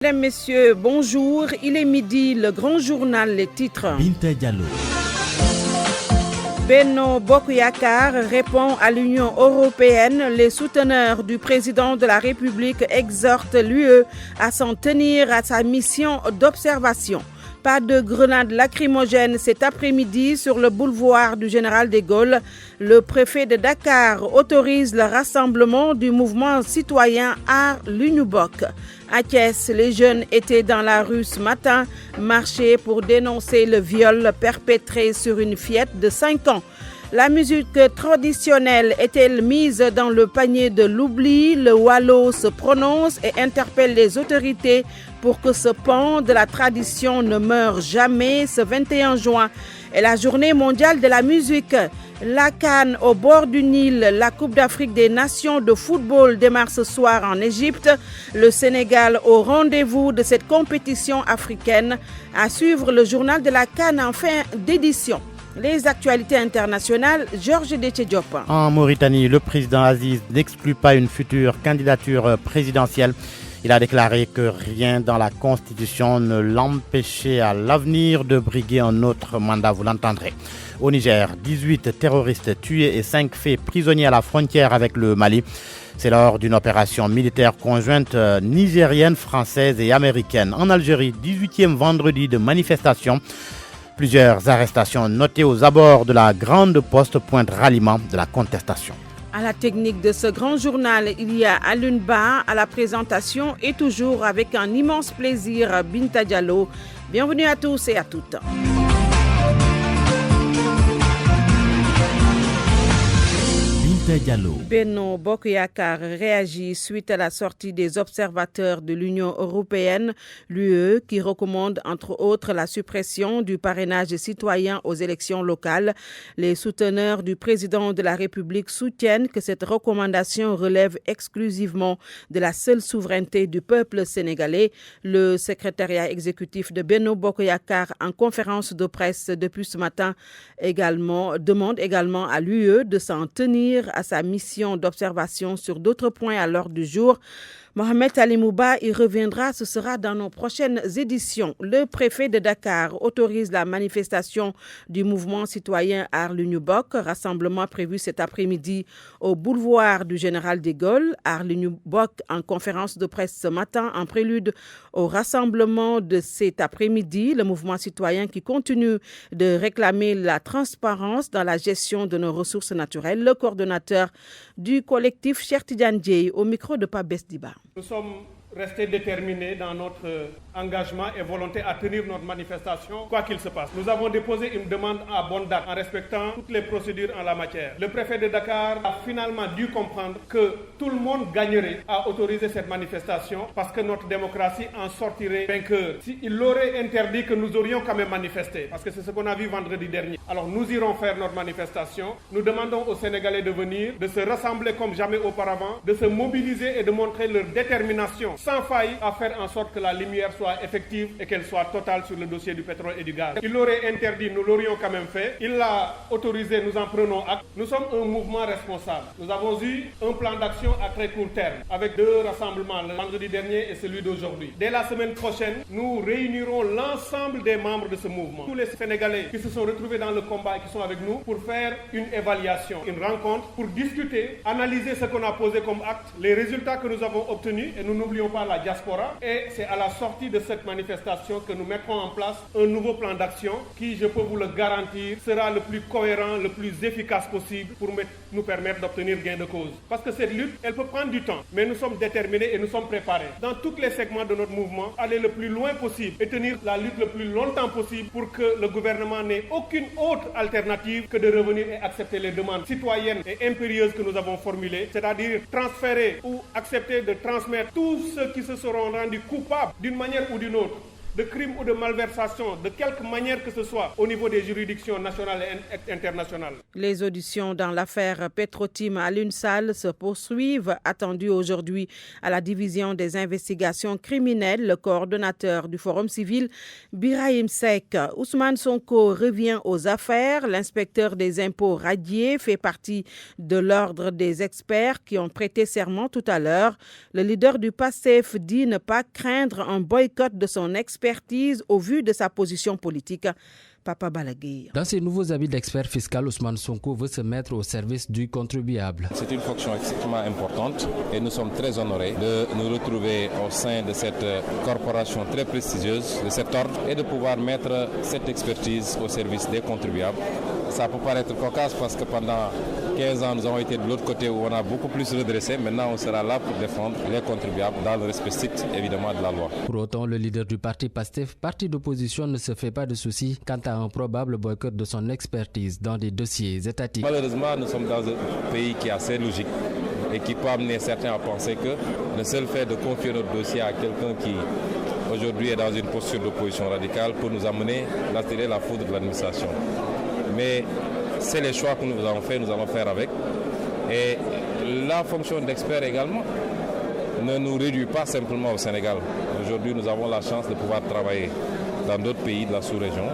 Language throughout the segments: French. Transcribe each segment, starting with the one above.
Mesdames, Messieurs, bonjour. Il est midi, le grand journal, les titres. Binta Diallo. Benno Bokk Yakaar répond à l'Union européenne. Les souteneurs du président de la République exhortent l'UE à s'en tenir à sa mission d'observation. Pas de grenades lacrymogènes cet après-midi sur le boulevard du Général de Gaulle. Le préfet de Dakar autorise le rassemblement du mouvement citoyen Aar Li Ñu Bokk. À Thiès, les jeunes étaient dans la rue ce matin, marchaient pour dénoncer le viol perpétré sur une fillette de 5 ans. La musique traditionnelle est-elle mise dans le panier de l'oubli? Le Wallo se prononce et interpelle les autorités pour que ce pan de la tradition ne meure jamais. Ce 21 juin est la journée mondiale de la musique. La CAN au bord du Nil, la Coupe d'Afrique des Nations de football démarre ce soir en Égypte. Le Sénégal au rendez-vous de cette compétition africaine. À suivre le journal de la CAN en fin d'édition. Les actualités internationales, Georges Déthié Diop. En Mauritanie, le président Aziz n'exclut pas une future candidature présidentielle. Il a déclaré que rien dans la Constitution ne l'empêchait à l'avenir de briguer un autre mandat, vous l'entendrez. Au Niger, 18 terroristes tués et 5 faits prisonniers à la frontière avec le Mali. C'est lors d'une opération militaire conjointe nigérienne, française et américaine. En Algérie, 18e vendredi de manifestation. Plusieurs arrestations notées aux abords de la Grande Poste, point de ralliement de la contestation. À la technique de ce grand journal, il y a Alun Ba à la présentation et toujours avec un immense plaisir, Binta Diallo. Bienvenue à tous et à toutes. Benno Bokk Yakaar réagit suite à la sortie des observateurs de l'Union européenne, l'UE, qui recommande entre autres la suppression du parrainage citoyen aux élections locales. Les souteneurs du président de la République soutiennent que cette recommandation relève exclusivement de la seule souveraineté du peuple sénégalais. Le secrétariat exécutif de Benno Bokk Yakaar en conférence de presse depuis ce matin demande également à l'UE de s'en tenir à sa mission d'observation sur d'autres points à l'ordre du jour. Mohamed Ali Mouba y reviendra, ce sera dans nos prochaines éditions. Le préfet de Dakar autorise la manifestation du mouvement citoyen Aar Li Ñu Bokk, rassemblement prévu cet après-midi au boulevard du Général de Gaulle. Aar Li Ñu Bokk en conférence de presse ce matin en prélude au rassemblement de cet après-midi. Le mouvement citoyen qui continue de réclamer la transparence dans la gestion de nos ressources naturelles. Le coordonnateur du collectif, Cheikh Tidiane Dièye, au micro de Pape Besdiba. Nous sommes restés déterminés dans notre engagement et volonté à tenir notre manifestation, quoi qu'il se passe. Nous avons déposé une demande à bonne date en respectant toutes les procédures en la matière. Le préfet de Dakar a finalement dû comprendre que tout le monde gagnerait à autoriser cette manifestation parce que notre démocratie en sortirait vainqueur. S'il l'aurait interdit, que nous aurions quand même manifesté, parce que c'est ce qu'on a vu vendredi dernier. Alors nous irons faire notre manifestation. Nous demandons aux Sénégalais de venir, de se rassembler comme jamais auparavant, de se mobiliser et de montrer leur détermination sans faille à faire en sorte que la lumière soit effective et qu'elle soit totale sur le dossier du pétrole et du gaz. Il l'aurait interdit, nous l'aurions quand même fait. Il l'a autorisé, nous en prenons acte. Nous sommes un mouvement responsable. Nous avons eu un plan d'action à très court terme avec 2 rassemblements, le vendredi dernier et celui d'aujourd'hui. Dès la semaine prochaine, nous réunirons l'ensemble des membres de ce mouvement. Tous les Sénégalais qui se sont retrouvés dans le combat et qui sont avec nous pour faire une évaluation, une rencontre, pour discuter, analyser ce qu'on a posé comme acte, les résultats que nous avons obtenus, et nous n'oublions pas la diaspora. Et c'est à la sortie de cette manifestation que nous mettrons en place un nouveau plan d'action qui, je peux vous le garantir, sera le plus cohérent, le plus efficace possible pour nous permettre d'obtenir gain de cause. Parce que cette lutte, elle peut prendre du temps, mais nous sommes déterminés et nous sommes préparés. Dans tous les segments de notre mouvement, aller le plus loin possible et tenir la lutte le plus longtemps possible pour que le gouvernement n'ait aucune autre alternative que de revenir et accepter les demandes citoyennes et impérieuses que nous avons formulées, c'est-à-dire transférer ou accepter de transmettre tous ceux qui se seront rendus coupables d'une manière ou d'une autre de crime ou de malversation, de quelque manière que ce soit, au niveau des juridictions nationales et internationales. Les auditions dans l'affaire Petro-Tim à l'UNSAL se poursuivent, attendues aujourd'hui à la division des investigations criminelles. Le coordonnateur du Forum civil, Birahim Seck. Ousmane Sonko revient aux affaires. L'inspecteur des impôts radié fait partie de l'ordre des experts qui ont prêté serment tout à l'heure. Le leader du PASTEF dit ne pas craindre un boycott de son expertise au vu de sa position politique. Papa Balaguer. Dans ses nouveaux habits d'expert fiscal, Ousmane Sonko veut se mettre au service du contribuable. C'est une fonction extrêmement importante et nous sommes très honorés de nous retrouver au sein de cette corporation très prestigieuse, de cet ordre, et de pouvoir mettre cette expertise au service des contribuables. Ça peut paraître cocasse parce que pendant 15 ans, nous avons été de l'autre côté où on a beaucoup plus redressé. Maintenant, on sera là pour défendre les contribuables dans le respect strict, évidemment, de la loi. Pour autant, le leader du parti PASTEF, parti d'opposition, ne se fait pas de soucis quant à un probable boycott de son expertise dans des dossiers étatiques. Malheureusement, nous sommes dans un pays qui est assez logique et qui peut amener certains à penser que le seul fait de confier notre dossier à quelqu'un qui aujourd'hui est dans une posture d'opposition radicale peut nous amener à attirer la foudre de l'administration. Mais c'est les choix que nous avons fait, nous allons faire avec. Et la fonction d'expert également ne nous réduit pas simplement au Sénégal. Aujourd'hui, nous avons la chance de pouvoir travailler dans d'autres pays de la sous-région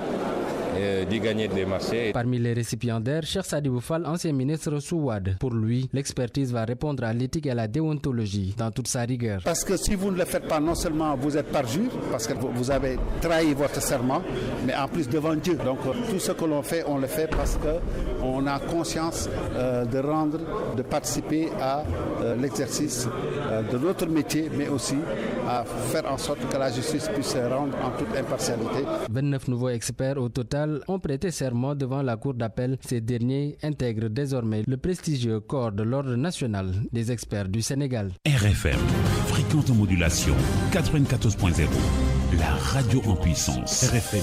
et d'y gagner des marchés. Parmi les récipiendaires, Cheikh Sadibou Fall, ancien ministre sous Wade. Pour lui, l'expertise va répondre à l'éthique et à la déontologie dans toute sa rigueur. Parce que si vous ne le faites pas, non seulement vous êtes parjure, parce que vous avez trahi votre serment, mais en plus devant Dieu. Donc tout ce que l'on fait, on le fait parce qu'on a conscience de participer à l'exercice de notre métier, mais aussi à faire en sorte que la justice puisse se rendre en toute impartialité. 29 nouveaux experts au total ont prêté serment devant la cour d'appel. Ces derniers intègrent désormais le prestigieux corps de l'ordre national des experts du Sénégal. RFM, fréquente modulation 94.0, la radio en puissance. RFM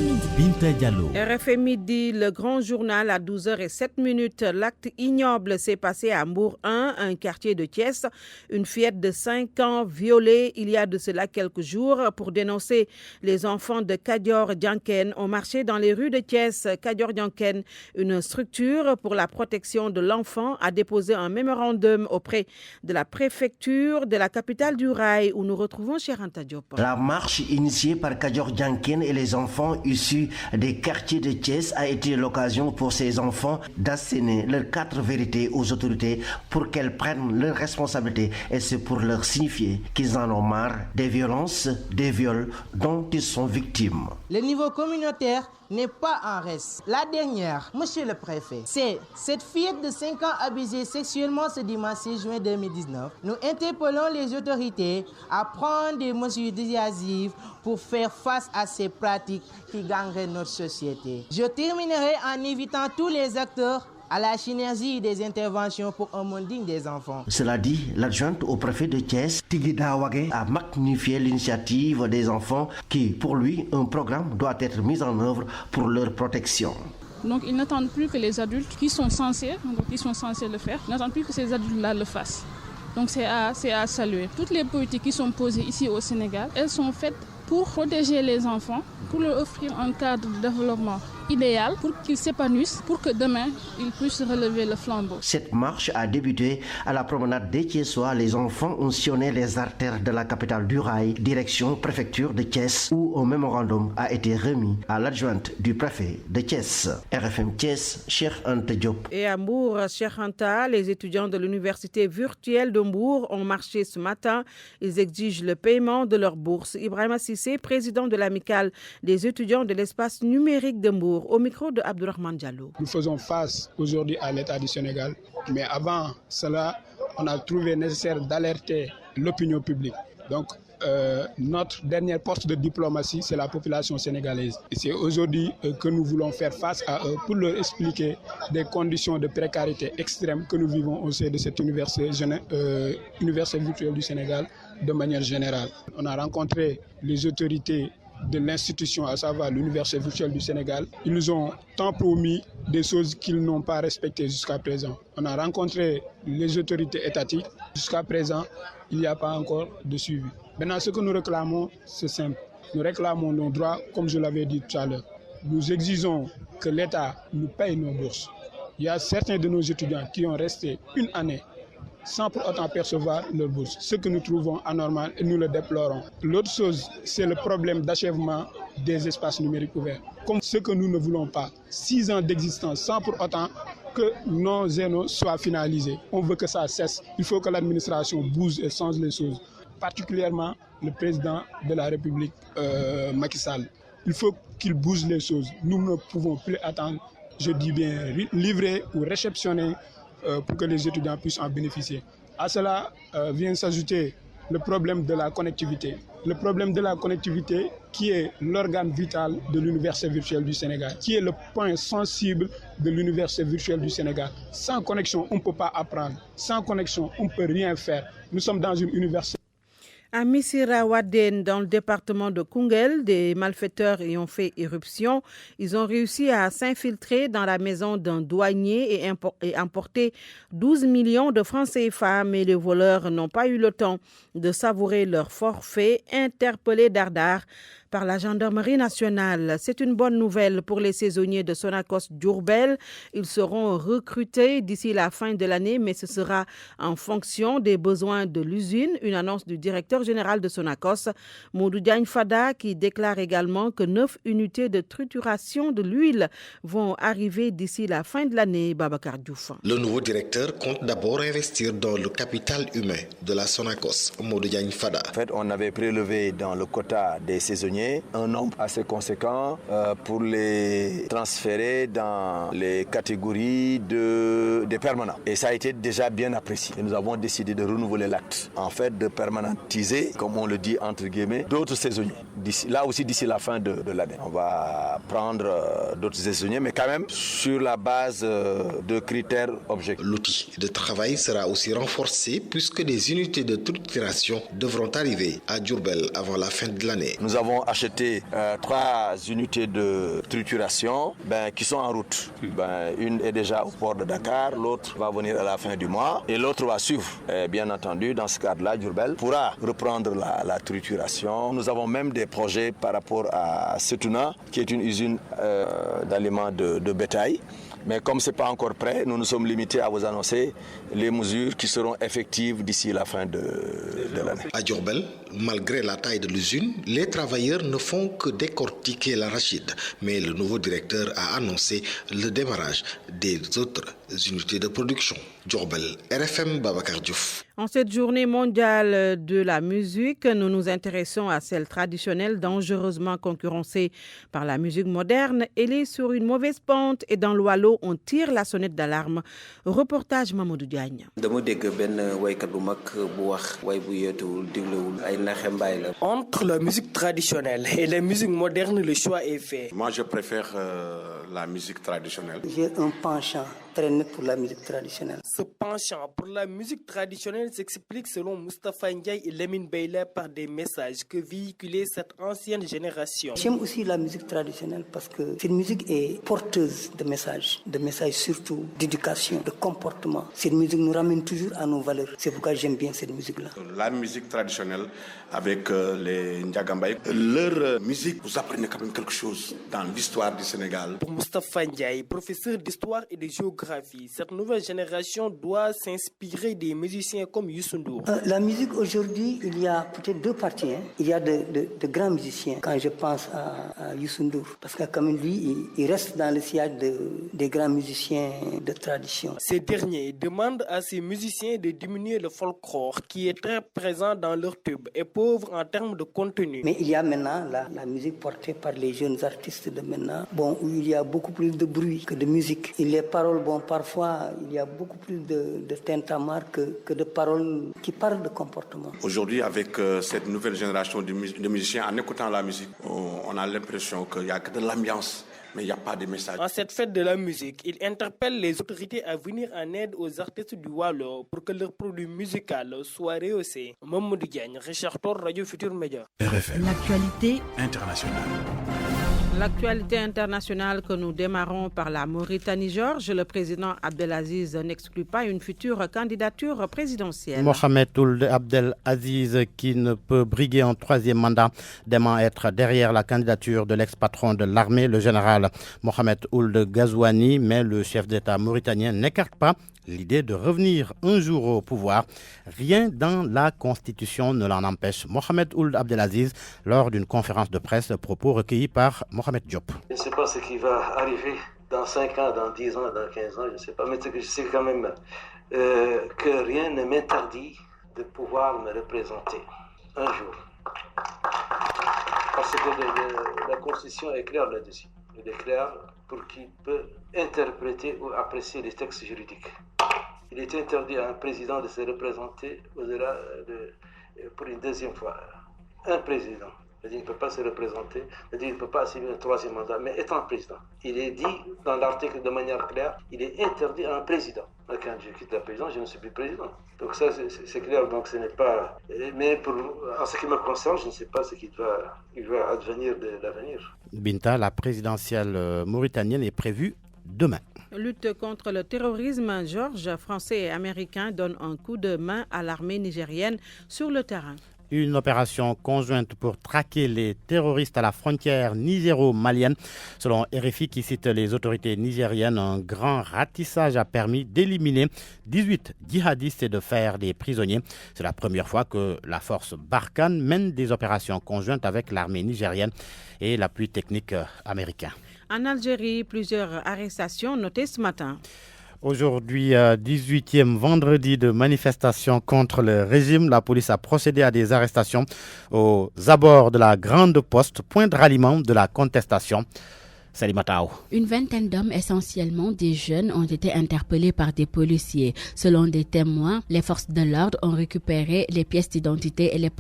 Midi. Binta Diallo. RFM Midi, le grand journal à 12h07. L'acte ignoble s'est passé à Mbour 1, un quartier de Thiès. Une fillette de 5 ans violée il y a de cela quelques jours. Pour dénoncer, les enfants de Kadior Dianken ont marché dans les rues de Thiès. Kadior Dianken, une structure pour la protection de l'enfant, a déposé un mémorandum auprès de la préfecture de la capitale du rail où nous retrouvons Anta Diop. La marche initiée par Kadior Dianken et les enfants issus des quartiers de Thiès a été l'occasion pour ces enfants d'asséner leurs 4 vérités aux autorités pour qu'elles prennent leurs responsabilités, et c'est pour leur signifier qu'ils en ont marre des violences, des viols dont ils sont victimes. Le niveau communautaire n'est pas en reste. La dernière, monsieur le préfet, c'est cette fillette de 5 ans abusée sexuellement ce dimanche 6 juin 2019. Nous interpellons les autorités à prendre des mesures dissuasives pour faire face à ces pratiques qui gangrènent notre société. Je terminerai en invitant tous les acteurs à la synergie des interventions pour un monde digne des enfants. Cela dit, l'adjointe au préfet de Thiès, Tigida Wage, a magnifié l'initiative des enfants qui, pour lui, un programme doit être mis en œuvre pour leur protection. Donc ils n'attendent plus que les adultes qui sont censés le faire, ils n'attendent plus que ces adultes-là le fassent. Donc c'est à saluer. Toutes les politiques qui sont posées ici au Sénégal, elles sont faites pour protéger les enfants, pour leur offrir un cadre de développement idéal pour qu'ils s'épanouissent, pour que demain, ils puissent relever le flambeau. Cette marche a débuté à la promenade des Thiessois. Les enfants ont sillonné les artères de la capitale du rail, direction préfecture de Thiès, où un mémorandum a été remis à l'adjointe du préfet de Thiès. RFM Thiès, Cheikh Anta Diop. Et à Mbour, Cheikh Anta, les étudiants de l'université virtuelle de Mbour ont marché ce matin. Ils exigent le paiement de leur bourse. Ibrahima Sissé, président de l'amicale des étudiants de l'espace numérique de Mbour, au micro de Abdourahmane Diallo. Nous faisons face aujourd'hui à l'État du Sénégal, mais avant cela, on a trouvé nécessaire d'alerter l'opinion publique. Donc, notre dernière porte de diplomatie, c'est la population sénégalaise. Et c'est aujourd'hui que nous voulons faire face à eux pour leur expliquer des conditions de précarité extrême que nous vivons au sein de cette université virtuelle du Sénégal de manière générale. On a rencontré les autorités de l'institution, à savoir l'université virtuelle du Sénégal. Ils nous ont tant promis des choses qu'ils n'ont pas respectées jusqu'à présent. On a rencontré les autorités étatiques. Jusqu'à présent, il n'y a pas encore de suivi. Maintenant, ce que nous réclamons, c'est simple. nous réclamons nos droits, comme je l'avais dit tout à l'heure. Nous exigeons que l'État nous paye nos bourses. Il y a certains de nos étudiants qui ont resté une année sans pour autant percevoir leur bourse, ce que nous trouvons anormal et nous le déplorons. L'autre chose, c'est le problème d'achèvement des espaces numériques ouverts. Comme ce que nous ne voulons pas, 6 ans d'existence sans pour autant que nos zénos soient finalisés. On veut que ça cesse. Il faut que l'administration bouge et change les choses, particulièrement le président de la République, Macky Sall. Il faut qu'il bouge les choses. Nous ne pouvons plus attendre, je dis bien, livrer ou réceptionner pour que les étudiants puissent en bénéficier. À cela vient s'ajouter le problème de la connectivité. Le problème de la connectivité qui est l'organe vital de l'université virtuelle du Sénégal, qui est le point sensible de l'université virtuelle du Sénégal. Sans connexion, on ne peut pas apprendre. Sans connexion, on ne peut rien faire. Nous sommes dans une université. À Missirah-Wadène, dans le département de Koungheul, des malfaiteurs ayant fait irruption. Ils ont réussi à s'infiltrer dans la maison d'un douanier et emporter 12 millions de francs CFA. Mais les voleurs n'ont pas eu le temps de savourer leur forfait, interpellés dardard par la gendarmerie nationale. C'est une bonne nouvelle pour les saisonniers de Sonacos Diourbel. Ils seront recrutés d'ici la fin de l'année, mais ce sera en fonction des besoins de l'usine. Une annonce du directeur général de Sonacos, Modou Diagne Fada, qui déclare également que 9 unités de trituration de l'huile vont arriver d'ici la fin de l'année. Babacar Diouf. Le nouveau directeur compte d'abord investir dans le capital humain de la Sonacos, Modou Diagne Fada. En fait, on avait prélevé dans le quota des saisonniers un nombre assez conséquent pour les transférer dans les catégories des permanents. Et ça a été déjà bien apprécié. Et nous avons décidé de renouveler l'acte. En fait, de permanentiser, comme on le dit entre guillemets, d'autres saisonniers. Là aussi, d'ici la fin de l'année. On va prendre d'autres saisonniers, mais quand même sur la base de critères objectifs. L'outil de travail sera aussi renforcé puisque des unités de trituration devront arriver à Diourbel avant la fin de l'année. Nous avons acheté 3 unités de trituration qui sont en route. Une est déjà au port de Dakar, l'autre va venir à la fin du mois et l'autre va suivre. Bien entendu, dans ce cadre-là, Diourbel pourra reprendre la trituration. Nous avons même des projets par rapport à Setuna, qui est une usine d'aliments de bétail. Mais comme ce n'est pas encore prêt, nous nous sommes limités à vous annoncer les mesures qui seront effectives d'ici la fin de l'année. À Diourbel, malgré la taille de l'usine, les travailleurs ne font que décortiquer l'arachide. Mais le nouveau directeur a annoncé le démarrage des autres unités de production. Diourbel, RFM, Babacar Diouf. En cette journée mondiale de la musique, nous nous intéressons à celle traditionnelle dangereusement concurrencée par la musique moderne. Elle est sur une mauvaise pente et dans l'Oualo, on tire la sonnette d'alarme. Reportage Mamadou Diagne. Entre la musique traditionnelle et la musique moderne, le choix est fait. Moi, je préfère la musique traditionnelle. J'ai un penchant très net pour la musique traditionnelle. Ce penchant pour la musique traditionnelle s'explique selon Moustapha Ndiaye et Lamine Beyla par des messages que véhiculait cette ancienne génération. J'aime aussi la musique traditionnelle parce que cette musique est porteuse de messages surtout d'éducation, de comportement. Cette musique nous ramène toujours à nos valeurs. C'est pourquoi j'aime bien cette musique-là. La musique traditionnelle avec les Ndiagambaye, leur musique, vous apprenez quand même quelque chose dans l'histoire du Sénégal. Pour Moustapha Ndiaye, professeur d'histoire et de géographie, cette nouvelle génération doit s'inspirer des musiciens comme Youssou N'Dour. La musique aujourd'hui, il y a peut-être 2 parties. Il y a de grands musiciens. Quand je pense à Youssou N'Dour, parce que comme lui, il reste dans le sillage des grands musiciens de tradition. Ces derniers demandent à ces musiciens de diminuer le folklore qui est très présent dans leur tube et pauvre en termes de contenu. Mais il y a maintenant la musique portée par les jeunes artistes de maintenant, où il y a beaucoup plus de bruit que de musique. Et les paroles, parfois, il y a beaucoup plus de tintamarre que de paroles qui parlent de comportement. Aujourd'hui, avec cette nouvelle génération de musiciens, en écoutant la musique, on a l'impression qu'il n'y a que de l'ambiance. mais il n'y a pas de message. En cette fête de la musique, il interpelle les autorités à venir en aide aux artistes du Walo pour que leur produit musical soit rehaussé. Mamadou Diagne, Richard Tor, Radio Futur Média. RFM. L'actualité internationale. L'actualité internationale que nous démarrons par la Mauritanie. Georges, le président Abdelaziz n'exclut pas une future candidature présidentielle. Mohamed Ould Abdelaziz, qui ne peut briguer un troisième mandat, dément être derrière la candidature de l'ex-patron de l'armée, le général Mohamed Ould Ghazouani, mais le chef d'État mauritanien n'écarte pas l'idée de revenir un jour au pouvoir. Rien dans la Constitution ne l'en empêche. Mohamed Ould Abdelaziz, lors d'une conférence de presse, propos recueillis par Mohamed Diop. Je ne sais pas ce qui va arriver dans 5 ans, dans 10 ans, dans 15 ans, je ne sais pas, mais je sais quand même que rien ne m'interdit de pouvoir me représenter un jour. Parce que la Constitution est claire là-dessus. Elle est claire pour qui peut interpréter ou apprécier les textes juridiques. Il est interdit à un président de se représenter au-delà pour une deuxième fois. Un président, il ne peut pas se représenter, il ne peut pas assumer un troisième mandat, mais étant président. Il est dit dans l'article de manière claire, il est interdit à un président. Quand je quitte la présidence, je ne suis plus président. Donc ça, c'est clair, donc ce n'est pas... Mais en ce qui me concerne, je ne sais pas ce qui va advenir de l'avenir. Binta, la présidentielle mauritanienne est prévue demain. Lutte contre le terrorisme, Georges, Français et Américains donnent un coup de main à l'armée nigérienne sur le terrain. Une opération conjointe pour traquer les terroristes à la frontière nigéro-malienne. Selon RFI qui cite les autorités nigériennes, un grand ratissage a permis d'éliminer 18 djihadistes et de faire des prisonniers. C'est la première fois que la force Barkhane mène des opérations conjointes avec l'armée nigérienne et l'appui technique américain. En Algérie, plusieurs arrestations notées ce matin. Aujourd'hui, 18e vendredi de manifestation contre le régime, la police a procédé à des arrestations aux abords de la Grande Poste, point de ralliement de la contestation. Salimatao. Une vingtaine d'hommes, essentiellement des jeunes, ont été interpellés par des policiers. Selon des témoins, les forces de l'ordre ont récupéré les pièces d'identité et les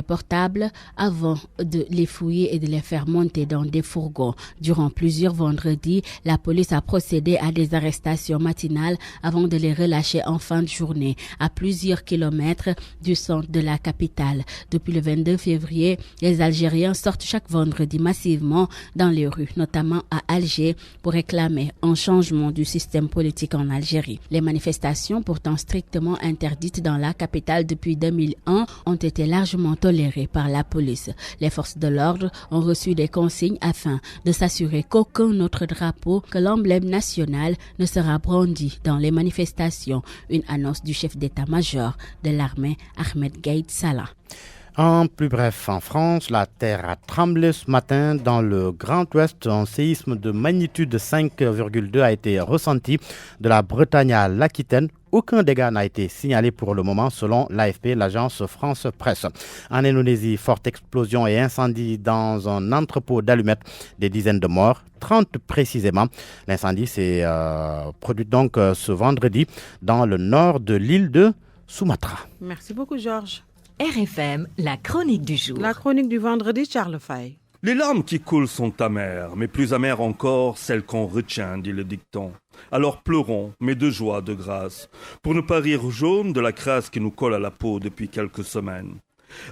portables avant de les fouiller et de les faire monter dans des fourgons. Durant plusieurs vendredis, la police a procédé à des arrestations matinales avant de les relâcher en fin de journée, à plusieurs kilomètres du centre de la capitale. Depuis le 22 février, les Algériens sortent chaque vendredi massivement dans les rues, notamment à Alger, pour réclamer un changement du système politique en Algérie. Les manifestations, pourtant strictement interdites dans la capitale depuis 2001, ont été largement tolérées par la police. Les forces de l'ordre ont reçu des consignes afin de s'assurer qu'aucun autre drapeau que l'emblème national ne sera brandi dans les manifestations. Une annonce du chef d'état-major de l'armée, Ahmed Gaïd Salah. En plus bref, en France, la terre a tremblé ce matin dans le Grand Ouest. Un séisme de magnitude 5,2 a été ressenti de la Bretagne à l'Aquitaine. Aucun dégât n'a été signalé pour le moment selon l'AFP, l'agence France Presse. En Indonésie, forte explosion et incendie dans un entrepôt d'allumettes, des dizaines de morts, 30 précisément. L'incendie s'est produit donc ce vendredi dans le nord de l'île de Sumatra. Merci beaucoup Georges. RFM, la chronique du jour. La chronique du vendredi, Charles Fay. Les larmes qui coulent sont amères, mais plus amères encore celles qu'on retient, dit le dicton. Alors pleurons, mais de joie, de grâce, pour ne pas rire jaune de la crasse qui nous colle à la peau depuis quelques semaines.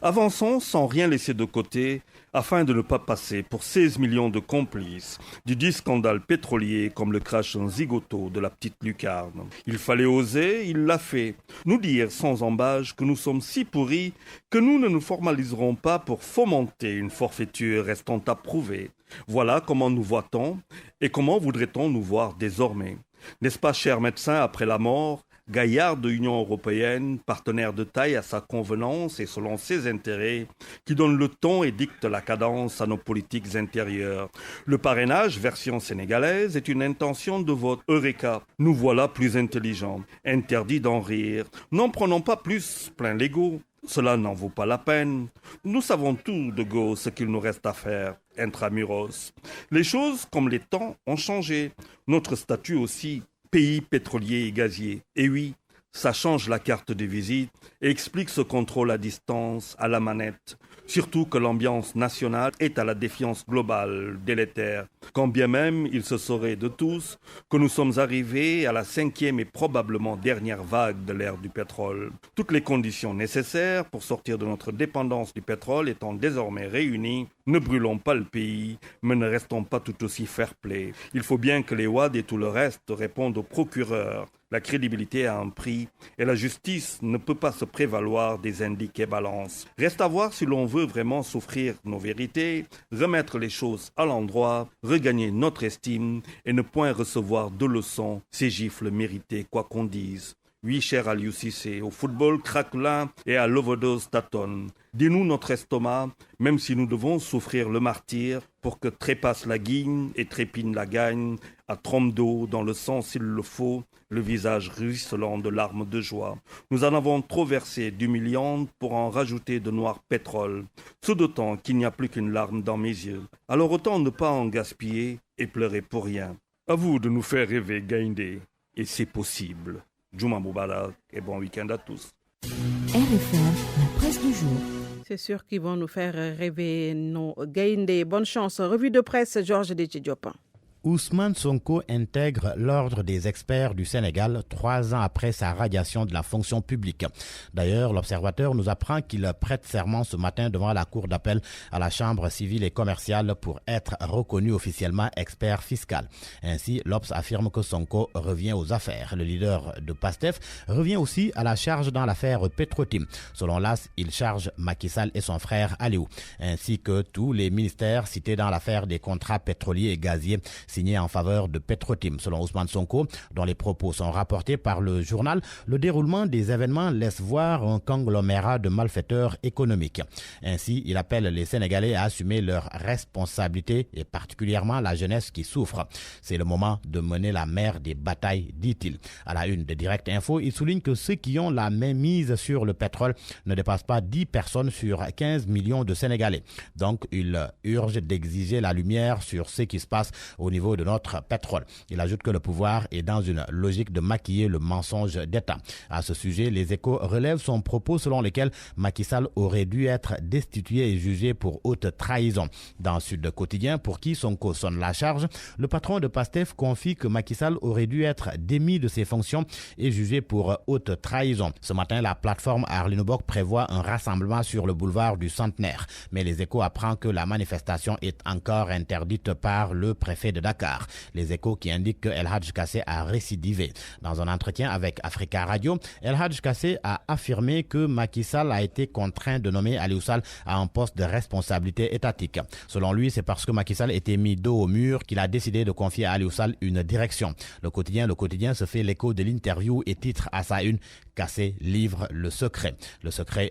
Avançons sans rien laisser de côté, afin de ne pas passer pour 16 millions de complices du dit scandale pétrolier comme le crash en zigoto de la petite lucarne. Il fallait oser, il l'a fait. Nous dire sans embâche que nous sommes si pourris que nous ne nous formaliserons pas pour fomenter une forfaiture restant à prouver. Voilà comment nous voit-on et comment voudrait-on nous voir désormais. N'est-ce pas, cher médecin, après la mort, gaillard de l'Union européenne, partenaire de taille à sa convenance et selon ses intérêts, qui donne le ton et dicte la cadence à nos politiques intérieures. Le parrainage, version sénégalaise, est une intention de vote. Eureka, nous voilà plus intelligents. Interdit d'en rire. N'en prenons pas plus plein l'ego. Cela n'en vaut pas la peine. Nous savons tout de go ce qu'il nous reste à faire, intramuros. Les choses, comme les temps, ont changé. Notre statut aussi. Pays pétrolier et gazier. Et oui, Ça change la carte de visite et explique ce contrôle à distance, à la manette. Surtout que l'ambiance nationale est à la défiance globale, délétère. Quand bien même il se saurait de tous que nous sommes arrivés à la 5e et probablement dernière vague de l'ère du pétrole. Toutes les conditions nécessaires pour sortir de notre dépendance du pétrole étant désormais réunies, ne brûlons pas le pays, mais ne restons pas tout aussi fair-play. Il faut bien que les WAD et tout le reste répondent aux procureurs. La crédibilité a un prix et la justice ne peut pas se prévaloir des indiqués balances. Reste à voir si l'on veut vraiment souffrir nos vérités, remettre les choses à l'endroit, regagner notre estime et ne point recevoir de leçons, ces gifles méritées quoi qu'on dise. Oui, cher Aliou Cissé, au football craquelin et à l'overdose tâtonne. Dis-nous notre estomac, même si nous devons souffrir le martyre, pour que trépasse la guigne et trépine la gagne, à trompe d'eau, dans le sang s'il le faut, le visage ruisselant de larmes de joie. Nous en avons trop versé d'humiliantes pour en rajouter de noir pétrole, ce d'autant qu'il n'y a plus qu'une larme dans mes yeux. Alors autant ne pas en gaspiller et pleurer pour rien. À vous de nous faire rêver, Gaindé, et c'est possible. Juma Moubarak et bon week-end à tous. RFM, la presse du jour. C'est sûr qu'ils vont nous faire rêver nos Gaindé. Bonne chance. Revue de presse, Georges Déthié-Diop. Ousmane Sonko intègre l'ordre des experts du Sénégal 3 ans après sa radiation de la fonction publique. D'ailleurs, l'observateur nous apprend qu'il prête serment ce matin devant la cour d'appel à la chambre civile et commerciale pour être reconnu officiellement expert fiscal. Ainsi, l'Obs affirme que Sonko revient aux affaires. Le leader de PASTEF revient aussi à la charge dans l'affaire Petrotim. Selon l'AS, il charge Macky Sall et son frère Aliou, ainsi que tous les ministères cités dans l'affaire des contrats pétroliers et gaziers signé en faveur de Petrotim. Selon Ousmane Sonko, dont les propos sont rapportés par le journal, le déroulement des événements laisse voir un conglomérat de malfaiteurs économiques. Ainsi, il appelle les Sénégalais à assumer leurs responsabilités et particulièrement la jeunesse qui souffre. C'est le moment de mener la mère des batailles, dit-il. À la une de Direct Info, il souligne que ceux qui ont la main mise sur le pétrole ne dépassent pas 10 personnes sur 15 millions de Sénégalais. Donc, il urge d'exiger la lumière sur ce qui se passe au niveau de notre pétrole. Il ajoute que le pouvoir est dans une logique de maquiller le mensonge d'État. À ce sujet, les Échos relèvent son propos selon lequel Macky Sall aurait dû être destitué et jugé pour haute trahison. Dans Sud Quotidien, pour qui Sonko sonne la charge, le patron de PASTEF confie que Macky Sall aurait dû être démis de ses fonctions et jugé pour haute trahison. Ce matin, la plateforme Arlinobok prévoit un rassemblement sur le boulevard du Centenaire. Mais les Échos apprennent que la manifestation est encore interdite par le préfet de Dakar. Les Échos qui indiquent que El Hadj Kassé a récidivé. Dans un entretien avec Africa Radio, El Hadj Kassé a affirmé que Macky Sall a été contraint de nommer Aliou Sall à un poste de responsabilité étatique. Selon lui, c'est parce que Macky Sall était mis dos au mur qu'il a décidé de confier à Aliou Sall une direction. Le quotidien se fait l'écho de l'interview et titre à sa une Kassé livre le secret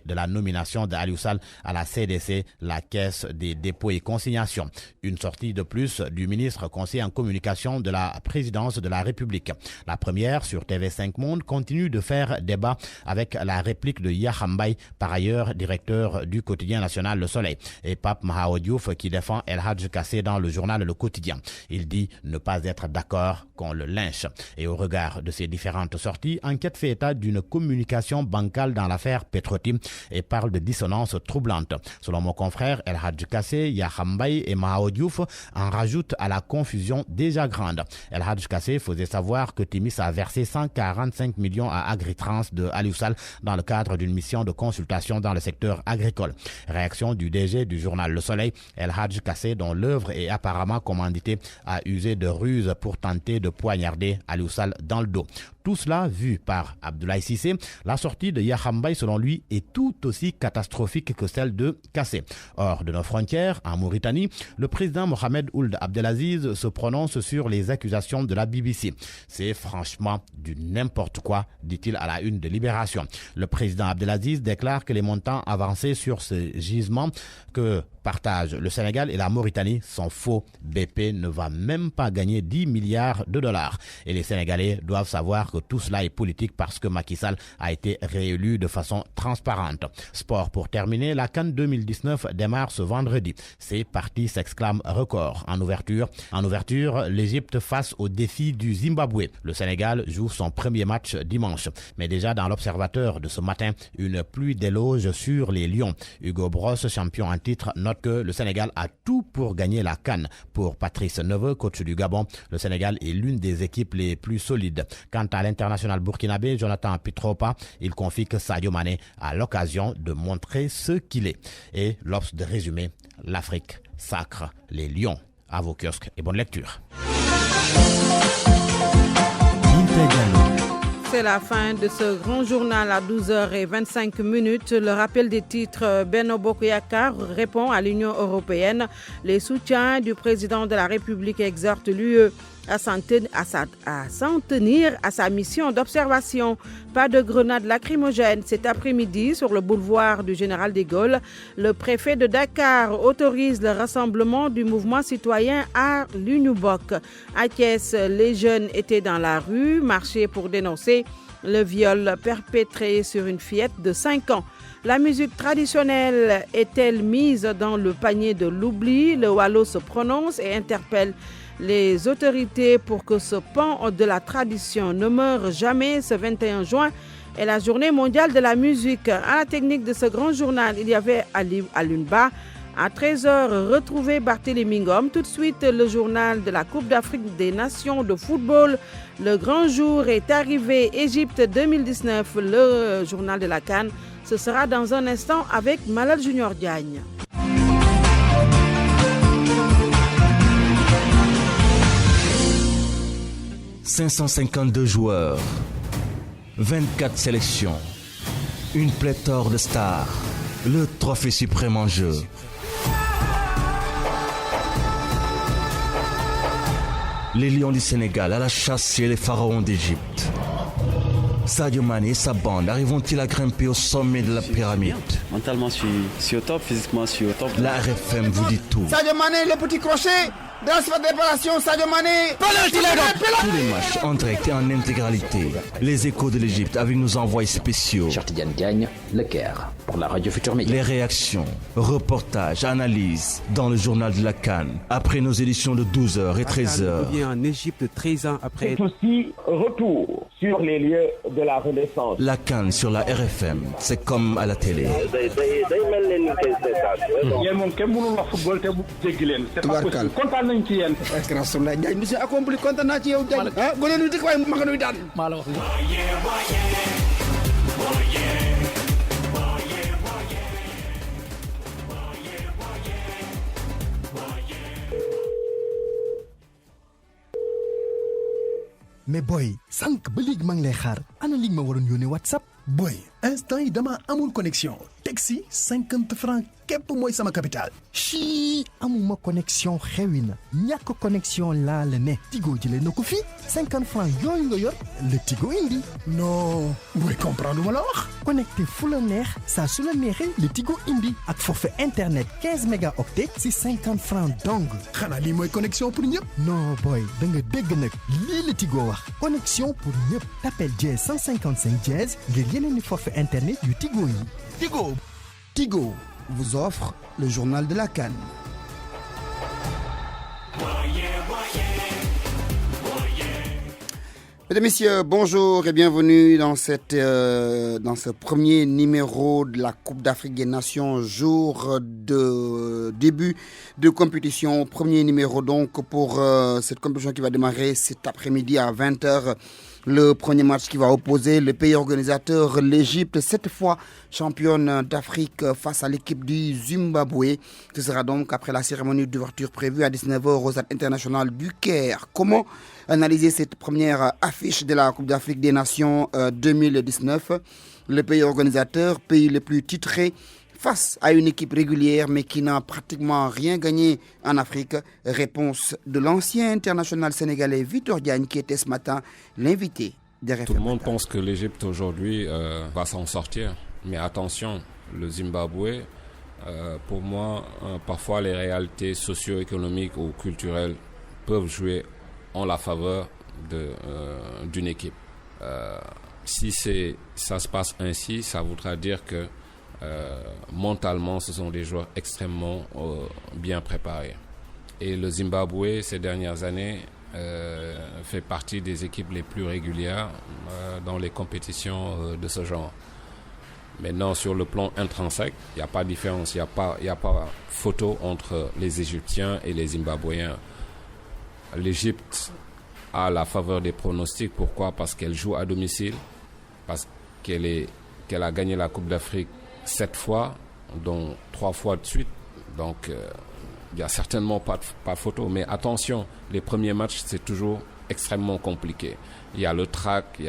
de la nomination d'Aliou Sall à la CDC, la Caisse des dépôts et consignations. Une sortie de plus du ministre conseiller en communication de la présidence de la République. La première sur TV5 Monde continue de faire débat avec la réplique de Yahambaye, par ailleurs directeur du quotidien national Le Soleil, et Pape Mahawa Diouf qui défend El Hadj Kassé dans le journal Le Quotidien. Il dit ne pas être d'accord qu'on le lynche. Et au regard de ces différentes sorties, Enquête fait état d'une communication bancale dans l'affaire Petrotim et parle de dissonance troublante. Selon mon confrère, El Hadj Kassé, Yahambaye et Mahawa Diouf en rajoutent à la confusion déjà grande. El Hadj Kassé faisait savoir que Timis a versé 145 millions à Agritrans de Aliou Sall dans le cadre d'une mission de consultation dans le secteur agricole. Réaction du DG du journal Le Soleil, El Hadj Kassé, dont l'œuvre est apparemment commanditée, a usé de ruses pour tenter de poignarder Aliou Sall dans le dos. Tout cela vu par Abdoulaye Cissé, la sortie de Yahambaye selon lui est tout aussi catastrophique que celle de Kassé. Hors de nos frontières, en Mauritanie, le président Mohamed Ould Abdelaziz se prononce sur les accusations de la BBC. C'est franchement du n'importe quoi, dit-il à la une de Libération. Le président Abdelaziz déclare que les montants avancés sur ce gisement que partagent le Sénégal et la Mauritanie sont faux. BP ne va même pas gagner 10 milliards de dollars. Et les Sénégalais doivent savoir que tout cela est politique parce que Macky Sall a été réélu de façon transparente. Sport pour terminer, la CAN 2019 démarre ce vendredi. C'est parti, s'exclame Record. En ouverture d'ouverture, l'Égypte face au défi du Zimbabwe. Le Sénégal joue son premier match dimanche. Mais déjà dans l'Observateur de ce matin, une pluie d'éloges sur les Lions. Hugo Bross, champion en titre, note que le Sénégal a tout pour gagner la CAN. Pour Patrice Neveu, coach du Gabon, le Sénégal est l'une des équipes les plus solides. Quant à l'international burkinabé, Jonathan Pitropa, il confie que Sadio Mané a l'occasion de montrer ce qu'il est. Et l'Obs de résumer, l'Afrique sacre les Lions. À vos kiosques et bonne lecture. C'est la fin de ce grand journal à 12h25. Le rappel des titres: Benno Bokk Yakaar répond à l'Union européenne. Les soutiens du président de la République exhortent l'UE à s'en tenir à sa mission d'observation. Pas de grenades lacrymogènes cet après-midi sur le boulevard du Général de Gaulle. Le préfet de Dakar autorise le rassemblement du mouvement citoyen à l'Unubok. À Thiès, les jeunes étaient dans la rue, marchaient pour dénoncer le viol perpétré sur une fillette de 5 ans. La musique traditionnelle est-elle mise dans le panier de l'oubli? Le Wallo se prononce et interpelle les autorités pour que ce pan de la tradition ne meure jamais. Ce 21 juin est la journée mondiale de la musique. À la technique de ce grand journal, il y avait Alioune Ba. À 13h, retrouvez Barthélémy Ngom. Tout de suite, le journal de la Coupe d'Afrique des Nations de football. Le grand jour est arrivé. Égypte 2019, le journal de la CAN. Ce sera dans un instant avec Malal Junior Diagne. « 552 joueurs, 24 sélections, une pléthore de stars, le trophée suprême en jeu. Les Lions du Sénégal à la chasse chez les pharaons d'Égypte. Sadio Mané et sa bande arriveront-ils à grimper au sommet de la pyramide? Mentalement, je suis au top, physiquement, je suis au top. La RFM vous dit tout. Sadio Mané, le petit crochet dans sa déparation, Sadio Mané. Tous les matchs en direct et en intégralité. Les échos de l'Égypte avec nos envoyés spéciaux. Chartidiane Diagne, Le Caire, pour la radio Futur Média. Les réactions, reportages, analyses dans le journal de la CAN. Après nos éditions de 12h et 13h. Revient en Égypte 13 ans après. C'est aussi retour sur les lieux de la Renaissance. La CAN sur la RFM, c'est comme à la télé. Mission accomplie, kontaan naa ci yow Diagne. Ah, gone nu dik waaye ma nga nuy daan. maa la wax mais boy sànq ba léegi maa ngi lay xaar ana li nga ma waroon yónnee WhatsApp. boy instant yi dama amul connexion. teg si 50 francs képp mooy sama capital. chii amuma connexion xewi na ñàkk connexion laa la ne. Tigo jëlee na ko fii 50 francs yooyu nga yor le Tigo indi. non boy comprendre ma la wax. connecté fu la neex saa su la neexee le Tigo indi ak forfait internet 15 mégaoctets si 50 francs dong. xanaa lii mooy connexion pour ñëpp. non boy da nga dégg nag lii la Tigo wax connexion pour ñëpp. tapel dièse 155 dièse ngir yeneen i forfait internet yu Tigo yi. Tigo vous offre le journal de la CAN. Mesdames, Messieurs, bonjour et bienvenue dans ce premier numéro de la Coupe d'Afrique des Nations, jour de début de compétition. Premier numéro donc pour cette compétition qui va démarrer cet après-midi à 20h. Le premier match qui va opposer le pays organisateur, l'Égypte, cette fois championne d'Afrique face à l'équipe du Zimbabwe. Ce sera donc après la cérémonie d'ouverture prévue à 19h au Stade international du Caire. Comment analyser cette première affiche de la Coupe d'Afrique des Nations 2019 ? Le pays organisateur, pays le plus titré, face à une équipe régulière mais qui n'a pratiquement rien gagné en Afrique. Réponse de l'ancien international sénégalais Victor Diagne qui était ce matin l'invité des RFM. Tout le monde pense que l'Égypte aujourd'hui va s'en sortir. Mais attention, le Zimbabwe, pour moi, parfois les réalités socio-économiques ou culturelles peuvent jouer en la faveur d'une équipe. Si ça se passe ainsi, ça voudra dire que mentalement, ce sont des joueurs extrêmement bien préparés. Et le Zimbabwe, ces dernières années, fait partie des équipes les plus régulières dans les compétitions de ce genre. Maintenant, sur le plan intrinsèque, il n'y a pas de différence, il n'y a pas photo entre les Égyptiens et les Zimbabwéens. L'Égypte a la faveur des pronostics. Pourquoi? Parce qu'elle joue à domicile, parce qu'elle a gagné la Coupe d'Afrique 7 fois, dont 3 fois de suite. Donc, il n'y a certainement pas photo. Mais attention, les premiers matchs, c'est toujours extrêmement compliqué. Il y a le track,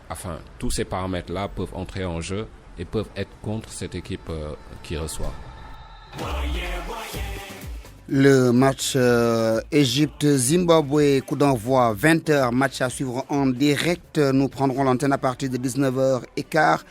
Enfin, tous ces paramètres-là peuvent entrer en jeu et peuvent être contre cette équipe qui reçoit. Le match Égypte-Zimbabwe, coup d'envoi 20h, match à suivre en direct. Nous prendrons l'antenne à partir de 19h15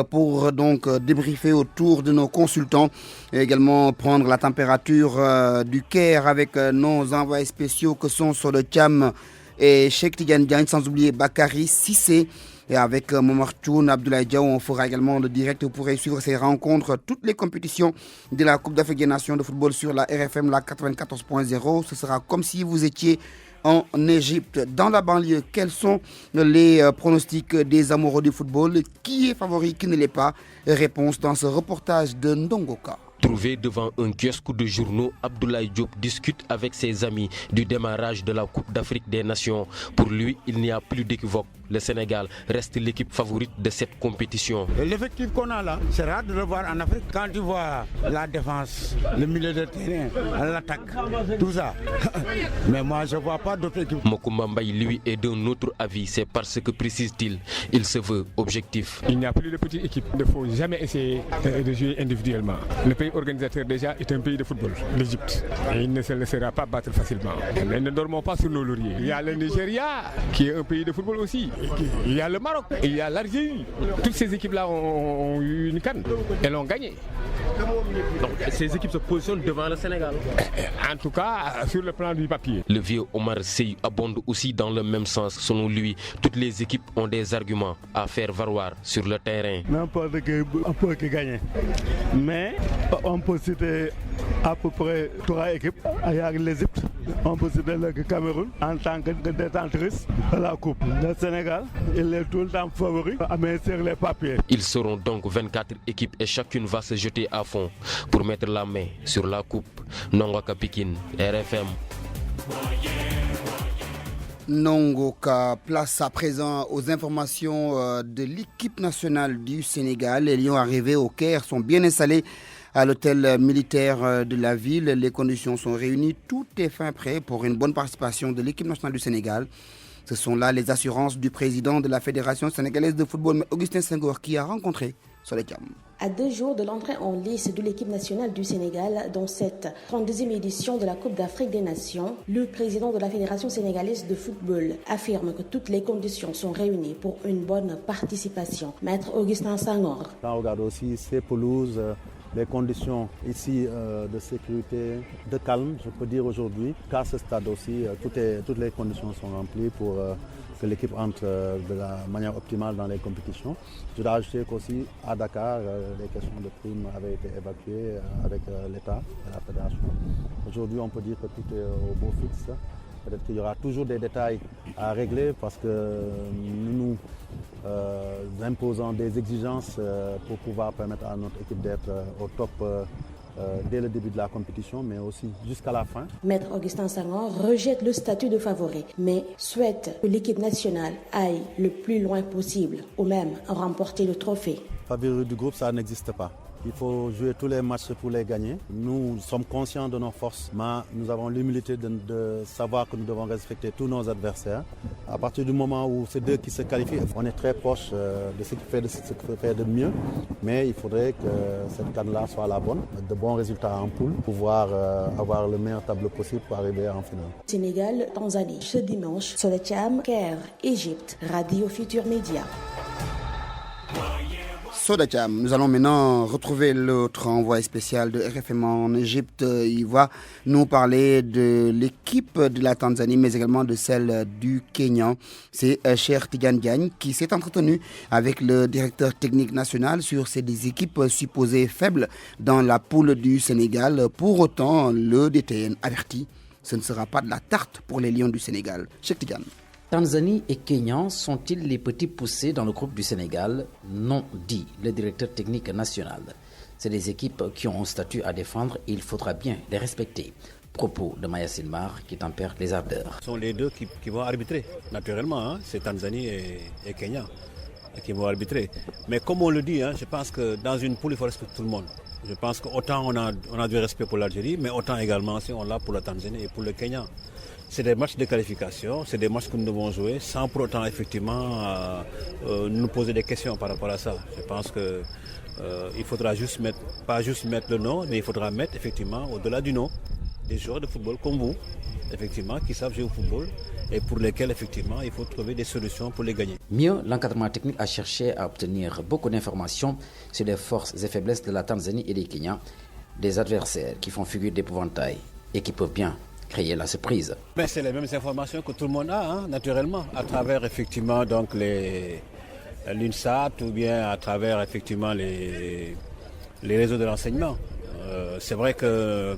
pour donc débriefer autour de nos consultants et également prendre la température du Caire avec nos envoyés spéciaux que sont Solo-Thiam et Cheikh Tidiane Diagne, sans oublier Bakary Cissé. Et avec Momar Tchoun, Abdoulaye Diaw, on fera également le direct. Vous pourrez suivre ces rencontres, toutes les compétitions de la Coupe d'Afrique des Nations de football sur la RFM, la 94.0. Ce sera comme si vous étiez en Égypte. Dans la banlieue, quels sont les pronostics des amoureux du football? Qui est favori, qui ne l'est pas? Réponse dans ce reportage de Ndongoka. Trouvé devant un kiosque de journaux, Abdoulaye Diop discute avec ses amis du démarrage de la Coupe d'Afrique des Nations. Pour lui, il n'y a plus d'équivoque. Le Sénégal reste l'équipe favorite de cette compétition. L'effectif qu'on a là, c'est rare de le voir en Afrique. Quand tu vois la défense, le milieu de terrain, l'attaque, tout ça. Mais moi, je ne vois pas d'autres équipes. Mokoumba Mbaye, lui, est d'un autre avis. C'est parce que, précise-t-il, il se veut objectif. Il n'y a plus de petites équipes. Il ne faut jamais essayer de jouer individuellement. Le pays organisateur déjà est un pays de football, l'Égypte. Et il ne se laissera pas battre facilement. Mais ne dormons pas sur nos lauriers. Il y a le Nigeria, qui est un pays de football aussi. Il y a le Maroc, il y a l'Algérie. Toutes ces équipes-là ont eu une canne. Elles l'ont gagné. Donc ces équipes se positionnent devant le Sénégal. En tout cas, sur le plan du papier. Le vieux Omar Sey abonde aussi dans le même sens. Selon lui, toutes les équipes ont des arguments à faire valoir sur le terrain. N'importe qui peut gagner. Mais on peut citer à peu près 3 équipes. Il y a l'Égypte, on peut citer le Cameroun en tant que détentrice de la Coupe. Le Sénégal, il est tout le temps favori, mais sur les papiers. Ils seront donc 24 équipes et chacune va se jeter à fond pour mettre la main sur la Coupe. Nongoka Pikine, RFM. Nongoka, place à présent aux informations de l'équipe nationale du Sénégal. Les Lions arrivés au Caire sont bien installés à l'hôtel militaire de la ville. Les conditions sont réunies, tout est fin prêt pour une bonne participation de l'équipe nationale du Sénégal. Ce sont là les assurances du président de la Fédération sénégalaise de football, Augustin Senghor, qui a rencontré Solo-Thiam. À 2 jours de l'entrée en lice de l'équipe nationale du Sénégal dans cette 32e édition de la Coupe d'Afrique des Nations, le président de la Fédération sénégalaise de football affirme que toutes les conditions sont réunies pour une bonne participation. Maître Augustin Senghor. Quand on regarde aussi ces pelouses, les conditions ici de sécurité, de calme, je peux dire aujourd'hui, qu'à ce stade aussi, toutes les conditions sont remplies pour que l'équipe entre de la manière optimale dans les compétitions. Je dois ajouter qu'aussi à Dakar, les questions de primes avaient été évacuées avec l'État et la Fédération. Aujourd'hui, on peut dire que tout est au beau fixe. Peut-être qu'il y aura toujours des détails à régler parce que nous imposons des exigences pour pouvoir permettre à notre équipe d'être au top dès le début de la compétition, mais aussi jusqu'à la fin. Maître Augustin Senghor rejette le statut de favori, mais souhaite que l'équipe nationale aille le plus loin possible, ou même remporter le trophée. Favori du groupe, ça n'existe pas. Il faut jouer tous les matchs pour les gagner. Nous sommes conscients de nos forces, mais nous avons l'humilité de savoir que nous devons respecter tous nos adversaires. À partir du moment où c'est 2 qui se qualifient, on est très proche de ce qui fait de mieux. Mais il faudrait que cette canne-là soit la bonne, de bons résultats en poule, pour pouvoir avoir le meilleur tableau possible pour arriver en finale. Sénégal, Tanzanie, ce dimanche, Solo-Thiam, Caire, Égypte, Radio Futur Média. Sodacham. Nous allons maintenant retrouver l'autre envoyé spécial de RFM en Égypte. Il va nous parler de l'équipe de la Tanzanie, mais également de celle du Kenya. C'est Cheikh Tidiane Diagne qui s'est entretenu avec le directeur technique national sur ces équipes supposées faibles dans la poule du Sénégal. Pour autant, le DTN avertit, ce ne sera pas de la tarte pour les Lions du Sénégal. Cheikh Tidiane. Tanzanie et Kenya sont-ils les petits poussés dans le groupe du Sénégal? Non, dit le directeur technique national. C'est des équipes qui ont un statut à défendre et il faudra bien les respecter. Propos de Maya Silmar qui tempère les ardeurs. Ce sont les deux qui vont arbitrer, naturellement. C'est Tanzanie et Kenya qui vont arbitrer. Mais comme on le dit, je pense que dans une poule, il faut respecter tout le monde. Je pense qu'autant on a du respect pour l'Algérie, mais autant également aussi on l'a pour la Tanzanie et pour le Kenya. C'est des matchs de qualification, c'est des matchs que nous devons jouer sans pour autant effectivement nous poser des questions par rapport à ça. Je pense que il faudra pas juste mettre le nom, mais il faudra mettre effectivement au-delà du nom des joueurs de football comme vous, effectivement, qui savent jouer au football et pour lesquels effectivement il faut trouver des solutions pour les gagner. Mieux, l'encadrement technique a cherché à obtenir beaucoup d'informations sur les forces et faiblesses de la Tanzanie et du Kenya, des adversaires qui font figure d'épouvantail et qui peuvent bien créer la surprise. Mais c'est les mêmes informations que tout le monde a, naturellement, à travers effectivement donc l'UNSAT ou bien à travers effectivement les réseaux de renseignement. C'est vrai que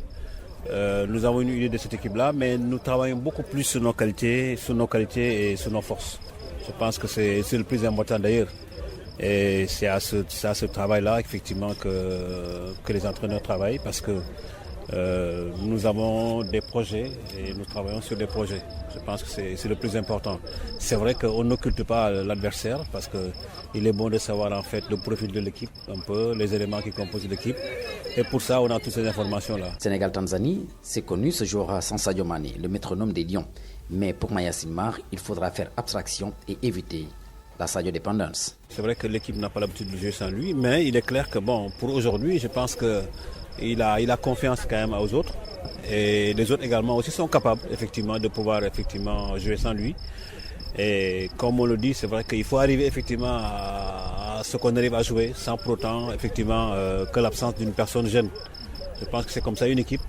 nous avons une idée de cette équipe-là, mais nous travaillons beaucoup plus sur nos qualités et sur nos forces. Je pense que c'est le plus important d'ailleurs. Et c'est à ce travail-là effectivement que les entraîneurs travaillent parce que nous avons des projets et nous travaillons sur des projets. Je pense que c'est le plus important. C'est vrai qu'on n'occulte pas l'adversaire parce qu'il est bon de savoir en fait le profil de l'équipe, un peu les éléments qui composent l'équipe. Et pour ça, on a toutes ces informations-là. Sénégal-Tanzanie, c'est connu, se jouera sans Sadio Mané, le métronome des Lions. Mais pour Maya Silmar, il faudra faire abstraction et éviter la Sadio dépendance. C'est vrai que l'équipe n'a pas l'habitude de jouer sans lui, mais il est clair que pour aujourd'hui, je pense que il a confiance quand même aux autres et les autres également aussi sont capables effectivement de pouvoir effectivement jouer sans lui. Et comme on le dit, c'est vrai qu'il faut arriver effectivement à ce qu'on arrive à jouer sans pour autant effectivement que l'absence d'une personne gêne. Je pense que c'est comme ça une équipe.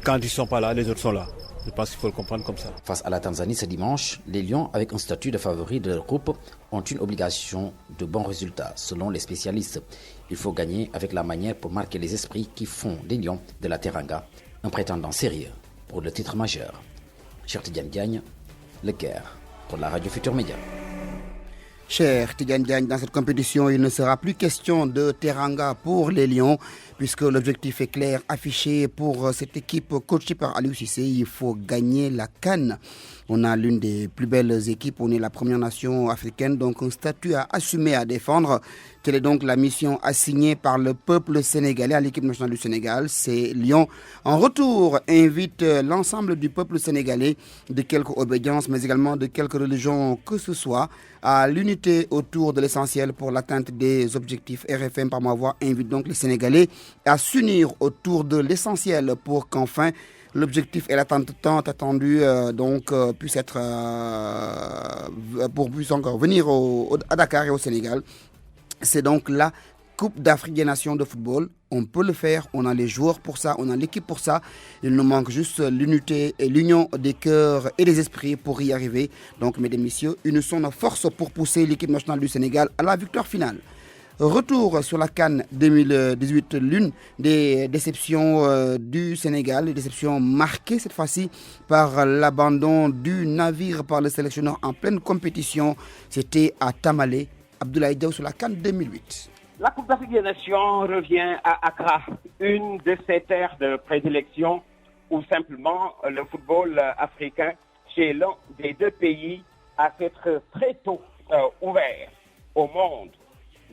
Quand ils ne sont pas là, les autres sont là. Je pense qu'il faut le comprendre comme ça. Face à la Tanzanie ce dimanche, les Lions, avec un statut de favori de leur groupe, ont une obligation de bons résultats, selon les spécialistes. Il faut gagner avec la manière pour marquer les esprits qui font des Lions de la Teranga un prétendant sérieux pour le titre majeur. Cheikh Tidiane Diagne, Le Caire, pour la Radio Futur Média. Cher Tidiane Diagne, dans cette compétition, il ne sera plus question de Teranga pour les Lions, puisque l'objectif est clair, affiché pour cette équipe coachée par Aliou Cissé. Il faut gagner la CAN. On a l'une des plus belles équipes, on est la première nation africaine, donc un statut à assumer, à défendre. Quelle est donc la mission assignée par le peuple sénégalais à l'équipe nationale du Sénégal? Ces Lions, en retour, invitent l'ensemble du peuple sénégalais, de quelque obédience, mais également de quelque religion que ce soit, à l'unité autour de l'essentiel pour l'atteinte des objectifs. RFM, par ma voix, invite donc les Sénégalais à s'unir autour de l'essentiel pour qu'enfin l'objectif et l'attente tant attendue puisse être puisse encore venir à Dakar et au Sénégal. C'est donc la Coupe d'Afrique des Nations de football. On peut le faire, on a les joueurs pour ça, on a l'équipe pour ça. Il nous manque juste l'unité et l'union des cœurs et des esprits pour y arriver. Donc, mesdames et messieurs, unissons nos forces pour pousser l'équipe nationale du Sénégal à la victoire finale. Retour sur la CAN 2018, l'une des déceptions du Sénégal, une déception marquée cette fois-ci par l'abandon du navire par le sélectionneur en pleine compétition. C'était à Tamale, Abdoulaye Diaw sur la CAN 2008. La Coupe d'Afrique des Nations revient à Accra, une de ces terres de prédilection où simplement le football africain, chez l'un des deux pays, a s'être très tôt ouvert au monde.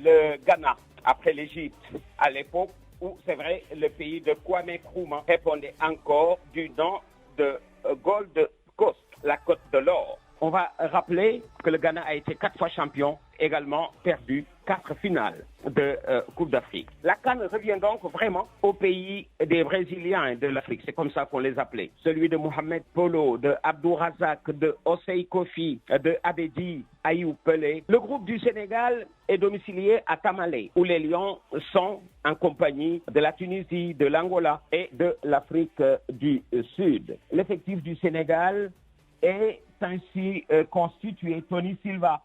Le Ghana, après l'Égypte, à l'époque où, c'est vrai, le pays de Kwame Nkrumah répondait encore du nom de Gold Coast, la Côte de l'Or. On va rappeler que le Ghana a été 4 fois champion également perdu 4 finales de Coupe d'Afrique. La CAN revient donc vraiment au pays des Brésiliens de l'Afrique, c'est comme ça qu'on les appelait. Celui de Mohamed Polo, de Abdou Razak, de Osei Kofi, de Abedi Ayou Pelé. Le groupe du Sénégal est domicilié à Tamale, où les Lions sont en compagnie de la Tunisie, de l'Angola et de l'Afrique du Sud. L'effectif du Sénégal est ainsi constitué. Tony Silva,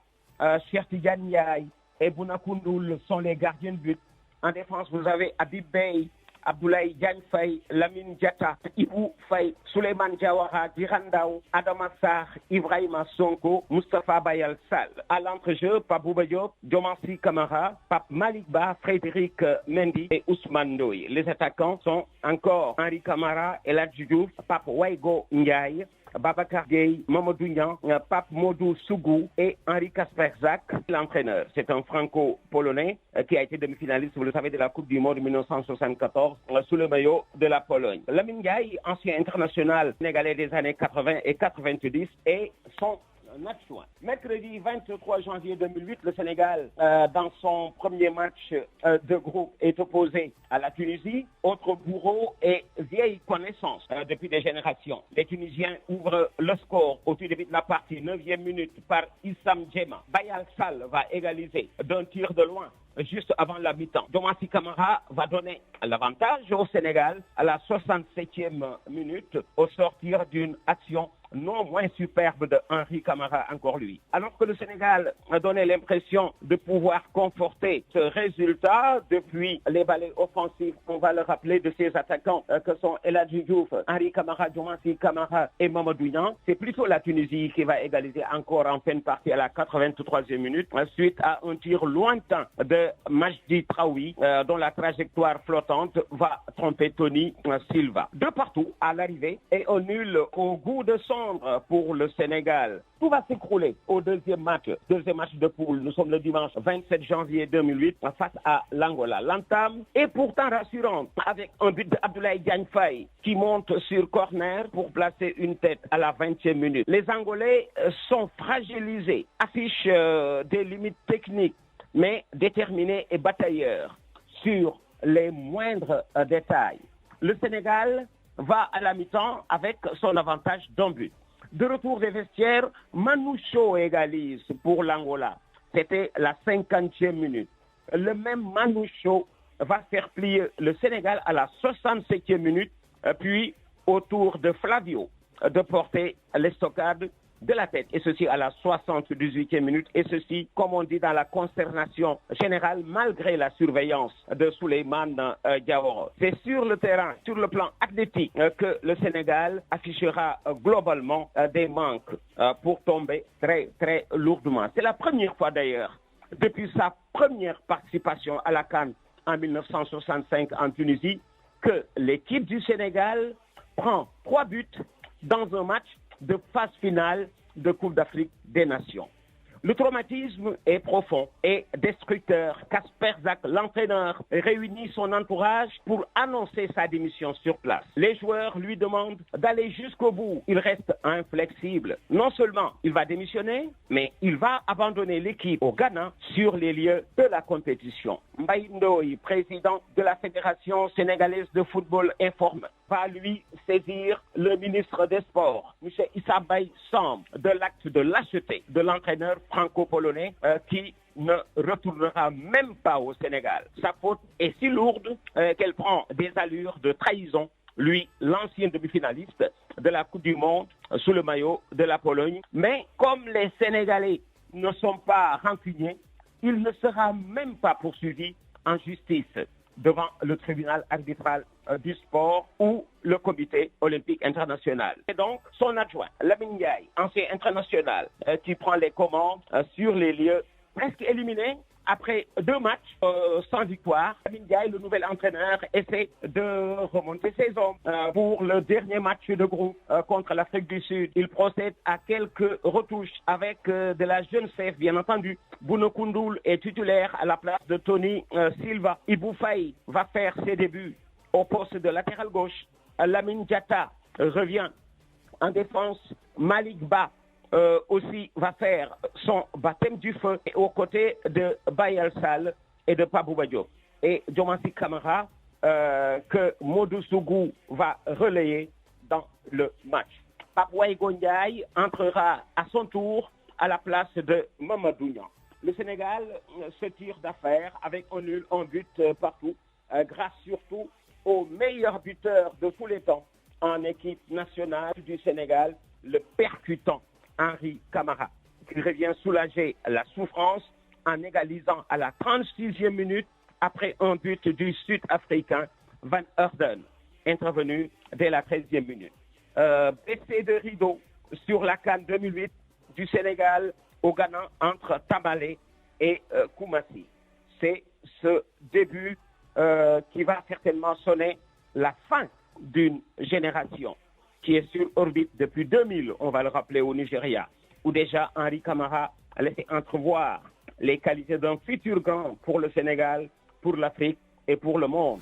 Cheikh Tidiane Ndiaye et Bouna Koundoul sont les gardiens de but. En défense, vous avez Habib Bey, Abdoulaye Diagne Faye, Lamine Diatta, Ibou Faye, Souleymane Diawara, Dirandaou, Adama Sarr, Ibrahima Sonko, Moustapha Bayal Sall. À l'entrejeu, Pape Bouba Diop, Diomansi Kamara, Pape Malick Ba, Frédéric Mendy et Ousmane Ndoye. Les attaquants sont encore Henri Camara, Eladji Diouf, Pape Waigo Ndiaye, Babacar Gueye, Mamadou Niang, Pape Modou Sougou et Henri Kasperzak, l'entraîneur. C'est un franco-polonais qui a été demi-finaliste, vous le savez, de la Coupe du Monde 1974 sous le maillot de la Pologne. Lamine Ndiaye, ancien international sénégalais des années 80 et 90 et son adjoint. Mercredi 23 janvier 2008, le Sénégal, dans son premier match de groupe, est opposé à la Tunisie, autre bourreau et vieille connaissance depuis des générations. Les Tunisiens ouvrent le score au tout début de la partie, 9e minute, par Issam Djema. Bayal Sall va égaliser d'un tir de loin juste avant la mi-temps. Diomansi Kamara va donner l'avantage au Sénégal à la 67e minute au sortir d'une action non moins superbe de Henri Camara, encore lui. Alors que le Sénégal a donné l'impression de pouvoir conforter ce résultat depuis les balais offensifs, on va le rappeler, de ses attaquants que sont Eladji Diouf, Henri Camara, Diomansi Kamara et Mamadou Niang, c'est plutôt la Tunisie qui va égaliser encore en fin de partie à la 83e minute suite à un tir lointain de Majdi Traoui dont la trajectoire flottante va tromper Tony Silva. De partout à l'arrivée et au nul au goût de son pour le Sénégal. Tout va s'écrouler au deuxième match de poule. Nous sommes le dimanche 27 janvier 2008 face à l'Angola. L'entame est pourtant rassurante avec un but d'Abdoulaye Diagne Faye qui monte sur corner pour placer une tête à la 20e minute. Les Angolais sont fragilisés, affichent des limites techniques, mais déterminés et batailleurs sur les moindres détails. Le Sénégal va à la mi-temps avec son avantage d'un but. De retour des vestiaires, Manoucho égalise pour l'Angola. C'était la 50e minute. Le même Manoucho va faire plier le Sénégal à la 67e minute, puis au tour de Flavio de porter l'estocade de la tête, et ceci à la 78e minute, et ceci, comme on dit, dans la consternation générale, malgré la surveillance de Souleymane Diawara. C'est sur le terrain, sur le plan athlétique, que le Sénégal affichera globalement des manques pour tomber très, très lourdement. C'est la première fois d'ailleurs, depuis sa première participation à la CAN en 1965 en Tunisie, que l'équipe du Sénégal prend 3 buts dans un match de phase finale de Coupe d'Afrique des Nations. Le traumatisme est profond et destructeur. Kasperzak, l'entraîneur, réunit son entourage pour annoncer sa démission sur place. Les joueurs lui demandent d'aller jusqu'au bout. Il reste inflexible. Non seulement il va démissionner, mais il va abandonner l'équipe au Ghana sur les lieux de la compétition. Mbaye Ndoye, président de la Fédération sénégalaise de football, informe, va lui saisir le ministre des Sports, M. Issa Baye Samb, de l'acte de lâcheté de l'entraîneur franco-polonais qui ne retournera même pas au Sénégal. Sa faute est si lourde qu'elle prend des allures de trahison. Lui, l'ancien demi-finaliste de la Coupe du Monde sous le maillot de la Pologne. Mais comme les Sénégalais ne sont pas rancuniers, il ne sera même pas poursuivi en justice devant le tribunal arbitral du sport ou le comité olympique international. Et donc, son adjoint, Lamine Ndiaye, ancien international, qui prend les commandes sur les lieux, presque éliminé après 2 matchs sans victoire. Lamine Ndiaye, le nouvel entraîneur, essaie de remonter ses hommes pour le dernier match de groupe contre l'Afrique du Sud. Il procède à quelques retouches avec de la jeune chef, bien entendu. Bouna Koundoul est titulaire à la place de Tony Silva. Ibou Faye va faire ses débuts au poste de latéral gauche. Lamine Diatta revient en défense. Malick Ba aussi va faire son baptême du feu aux côtés de Bayal Sall et de Pabouba Diop. Et Diomansy Kamara que Modou Sougou va relayer dans le match. Pape Waïgo Ndiaye entrera à son tour à la place de Mamadou Niang. Le Sénégal se tire d'affaire avec un nul, un but partout, grâce surtout au meilleur buteur de tous les temps en équipe nationale du Sénégal, le percutant Henri Camara, qui revient soulager la souffrance en égalisant à la 36e minute après un but du Sud-Africain Van Heerden, intervenu dès la 13e minute. Baissé de rideau sur la CAN 2008 du Sénégal au Ghana entre Tamale et Koumassi. C'est ce début qui va certainement sonner la fin d'une génération qui est sur orbite depuis 2000, on va le rappeler, au Nigeria, où déjà Henri Camara a laissé entrevoir les qualités d'un futur grand pour le Sénégal, pour l'Afrique et pour le monde.